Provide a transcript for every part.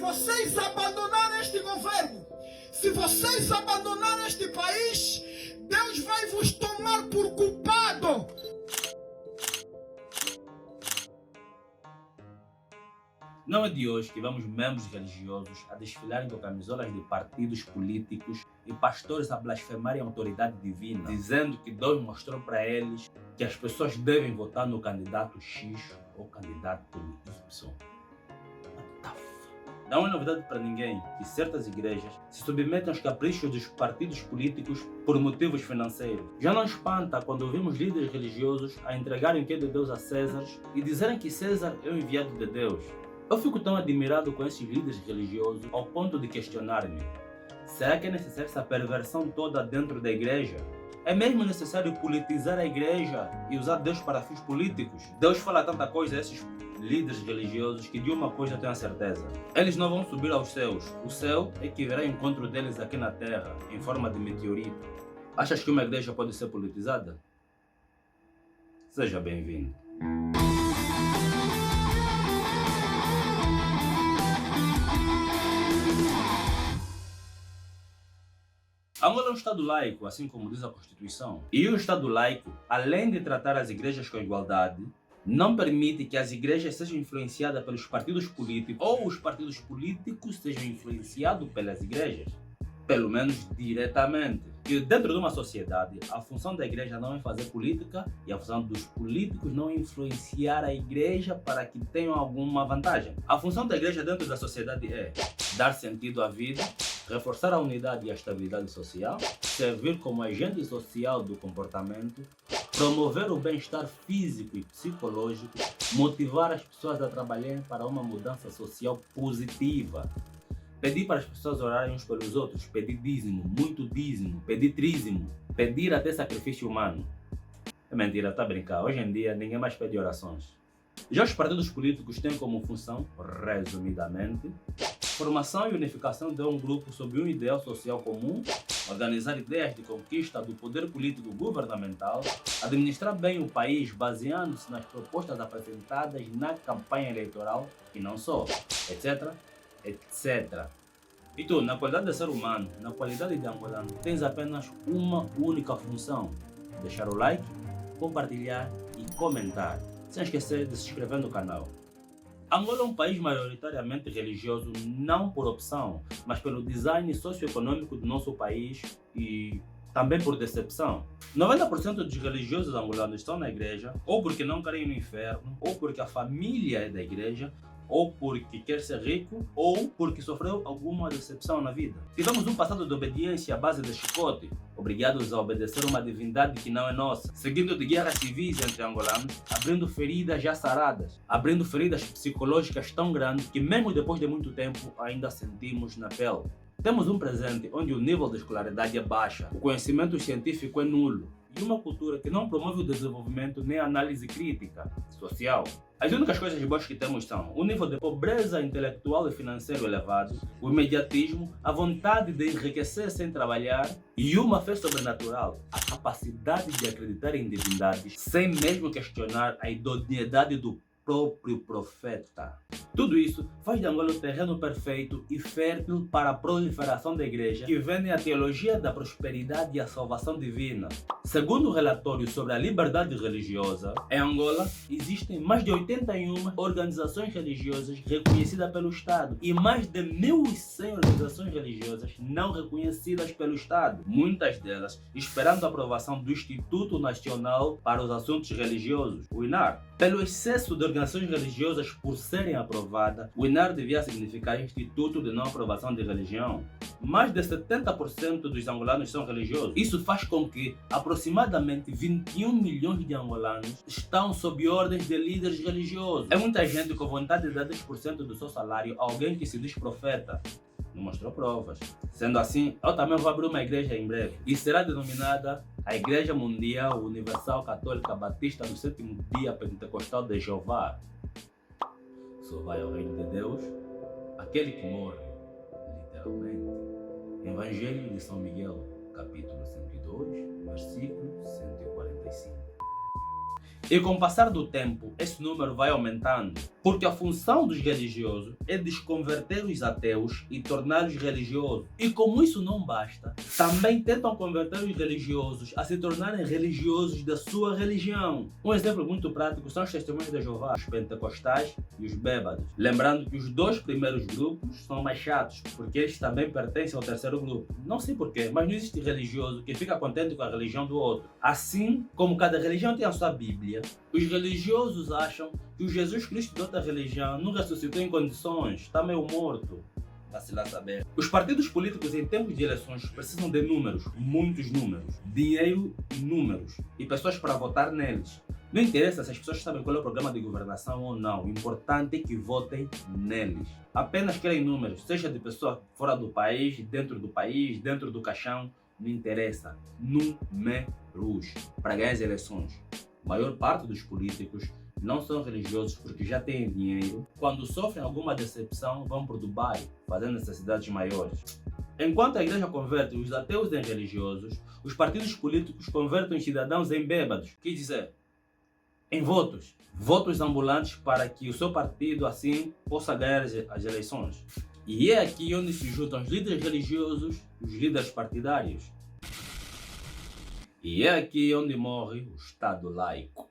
vocês abandonarem este governo, se vocês abandonarem este país, Deus vai vos tomar por culpado. Não é de hoje que vemos membros religiosos a desfilarem com camisolas de partidos políticos e pastores a blasfemarem a autoridade divina, dizendo que Deus mostrou para eles que as pessoas devem votar no candidato X ou candidato Y. Não é novidade para ninguém que certas igrejas se submetem aos caprichos dos partidos políticos por motivos financeiros. Já não espanta quando ouvimos líderes religiosos a entregarem o que é de Deus a César e dizerem que César é o enviado de Deus. Eu fico tão admirado com esses líderes religiosos ao ponto de questionar-me: será que é necessária essa perversão toda dentro da igreja? É mesmo necessário politizar a igreja e usar Deus para fins políticos? Deus fala tanta coisa a esses líderes religiosos que de uma coisa tenho a certeza: eles não vão subir aos céus. O céu é que virá ao encontro deles aqui na terra, em forma de meteorito. Achas que uma igreja pode ser politizada? Seja bem-vindo. Angola é um Estado laico, assim como diz a Constituição. E o Estado laico, além de tratar as igrejas com igualdade, não permite que as igrejas sejam influenciadas pelos partidos políticos ou os partidos políticos sejam influenciados pelas igrejas, pelo menos diretamente. E dentro de uma sociedade, a função da igreja não é fazer política e a função dos políticos não é influenciar a igreja para que tenham alguma vantagem. A função da igreja dentro da sociedade é dar sentido à vida, reforçar a unidade e a estabilidade social, servir como agente social do comportamento, promover o bem-estar físico e psicológico, motivar as pessoas a trabalharem para uma mudança social positiva, pedir para as pessoas orarem uns pelos outros, pedir dízimo, muito dízimo, pedir trízimo, pedir até sacrifício humano. É mentira, tá a brincar. Hoje em dia ninguém mais pede orações. Já os partidos políticos têm como função, resumidamente, formação e unificação de um grupo sob um ideal social comum, organizar ideias de conquista do poder político governamental, administrar bem o país baseando-se nas propostas apresentadas na campanha eleitoral e não só, etc, etc. E tu, na qualidade de ser humano, na qualidade de angolano, tens apenas uma única função: deixar o like, compartilhar e comentar, sem esquecer de se inscrever no canal. Angola é um país majoritariamente religioso, não por opção, mas pelo design socioeconômico do nosso país e também por decepção. 90% dos religiosos angolanos estão na igreja, ou porque não querem ir no inferno, ou porque a família é da igreja, ou porque quer ser rico, ou porque sofreu alguma decepção na vida. Tivemos um passado de obediência à base de chicote, obrigados a obedecer uma divindade que não é nossa, seguindo de guerras civis entre angolanos, abrindo feridas já saradas, abrindo feridas psicológicas tão grandes que mesmo depois de muito tempo ainda sentimos na pele. Temos um presente onde o nível de escolaridade é baixa, o conhecimento científico é nulo, e uma cultura que não promove o desenvolvimento nem a análise crítica, social. As únicas coisas boas que temos são o nível de pobreza intelectual e financeiro elevado, o imediatismo, a vontade de enriquecer sem trabalhar e uma fé sobrenatural, a capacidade de acreditar em divindades sem mesmo questionar a idoneidade do próprio profeta. Tudo isso faz de Angola o terreno perfeito e fértil para a proliferação da igreja, que vende a teologia da prosperidade e a salvação divina. Segundo o relatório sobre a liberdade religiosa, em Angola existem mais de 81 organizações religiosas reconhecidas pelo Estado e mais de 1.100 organizações religiosas não reconhecidas pelo Estado, muitas delas esperando a aprovação do Instituto Nacional para os Assuntos Religiosos, o INAR. Pelo excesso de organizações religiosas por serem aprovadas, o INAR devia significar Instituto de Não Aprovação de Religião. Mais de 70% dos angolanos são religiosos. Isso faz com que aproximadamente 21 milhões de angolanos estão sob ordens de líderes religiosos. É muita gente com vontade de dar 10% do seu salário a alguém que se diz profeta. Não mostrou provas. Sendo assim, eu também vou abrir uma igreja em breve e será denominada a Igreja Mundial Universal Católica Batista do Sétimo Dia Pentecostal de Jeová. Só vai ao reino de Deus aquele que morre, literalmente. Evangelho de São Miguel, capítulo 102, versículo 145. E com o passar do tempo, esse número vai aumentando. Porque a função dos religiosos é desconverter os ateus e torná-los religiosos. E como isso não basta, também tentam converter os religiosos a se tornarem religiosos da sua religião. Um exemplo muito prático são os testemunhos de Jeová, os pentecostais e os bêbados. Lembrando que os dois primeiros grupos são mais chatos, porque eles também pertencem ao terceiro grupo. Não sei porquê, mas não existe religioso que fica contente com a religião do outro. Assim como cada religião tem a sua Bíblia, os religiosos acham que o Jesus Cristo de outra religião não ressuscitou em condições, está meio morto. Vai-se lá saber. Os partidos políticos em tempos de eleições precisam de números, muitos números, dinheiro e números, e pessoas para votar neles. Não interessa se as pessoas sabem qual é o programa de governação ou não, o importante é que votem neles. Apenas querem números, seja de pessoa fora do país, dentro do caixão, não interessa. Números para ganhar as eleições. A maior parte dos políticos não são religiosos porque já têm dinheiro. Quando sofrem alguma decepção, vão para o Dubai, fazer necessidades maiores. Enquanto a igreja converte os ateus em religiosos, os partidos políticos convertem os cidadãos em bêbados. Quer dizer, em votos. Votos ambulantes para que o seu partido, assim, possa ganhar as eleições. E é aqui onde se juntam os líderes religiosos e os líderes partidários. E é aqui onde morre o Estado laico.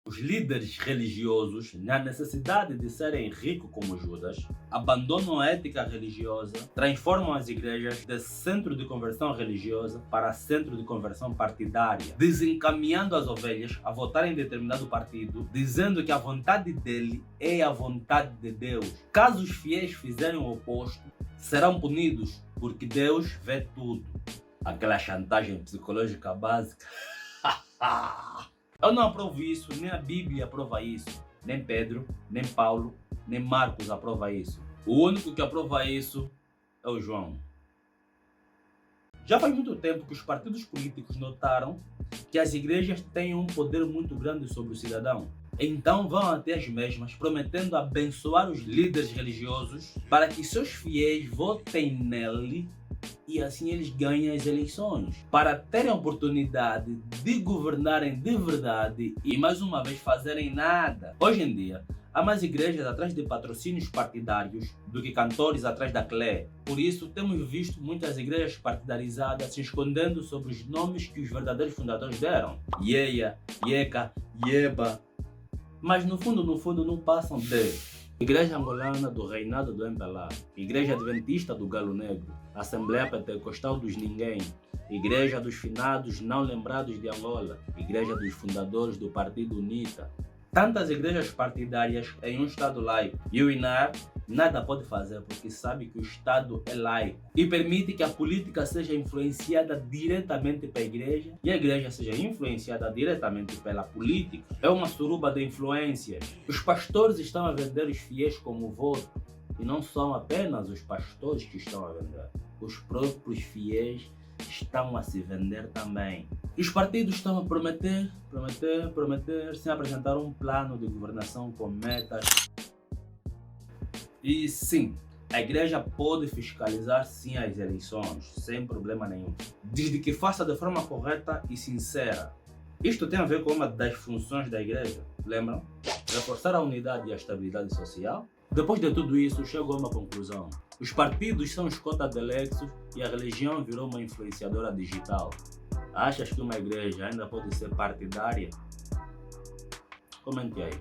Os líderes religiosos, na necessidade de serem ricos como Judas, abandonam a ética religiosa, transformam as igrejas de centro de conversão religiosa para centro de conversão partidária, desencaminhando as ovelhas a votarem em determinado partido, dizendo que a vontade dele é a vontade de Deus. Caso os fiéis fizerem o oposto, serão punidos, porque Deus vê tudo. Aquela chantagem psicológica básica. Eu não aprovo isso, nem a Bíblia aprova isso, nem Pedro, nem Paulo, nem Marcos aprova isso. O único que aprova isso é o João. Já faz muito tempo que os partidos políticos notaram que as igrejas têm um poder muito grande sobre o cidadão. Então vão até as mesmas, prometendo abençoar os líderes religiosos para que seus fiéis votem nele e assim eles ganham as eleições, para terem a oportunidade de governarem de verdade e mais uma vez fazerem nada. Hoje em dia, há mais igrejas atrás de patrocínios partidários do que cantores atrás da clé. Por isso, temos visto muitas igrejas partidarizadas se escondendo sobre os nomes que os verdadeiros fundadores deram. Ieia, Ieca, Ieba. Mas no fundo não passam de Igreja Angolana do Reinado do MPLA, Igreja Adventista do Galo Negro, Assembleia Pentecostal dos Ninguém, Igreja dos Finados Não Lembrados de Angola, Igreja dos Fundadores do Partido UNITA. Tantas igrejas partidárias em um Estado laico. E o INAR nada pode fazer porque sabe que o Estado é laico e permite que a política seja influenciada diretamente pela igreja e a igreja seja influenciada diretamente pela política. É uma suruba de influências. Os pastores estão a vender os fiéis como voto e não são apenas os pastores que estão a vender. Os próprios fiéis estão a se vender também. E os partidos estão a prometer, sem apresentar um plano de governação com metas. E sim, a igreja pode fiscalizar sim as eleições, sem problema nenhum, desde que faça de forma correta e sincera. Isto tem a ver com uma das funções da igreja, lembram? Reforçar a unidade e a estabilidade social. Depois de tudo isso, chegou a uma conclusão. Os partidos são os cota-de-lexos e a religião virou uma influenciadora digital. Achas que uma igreja ainda pode ser partidária? Comente aí.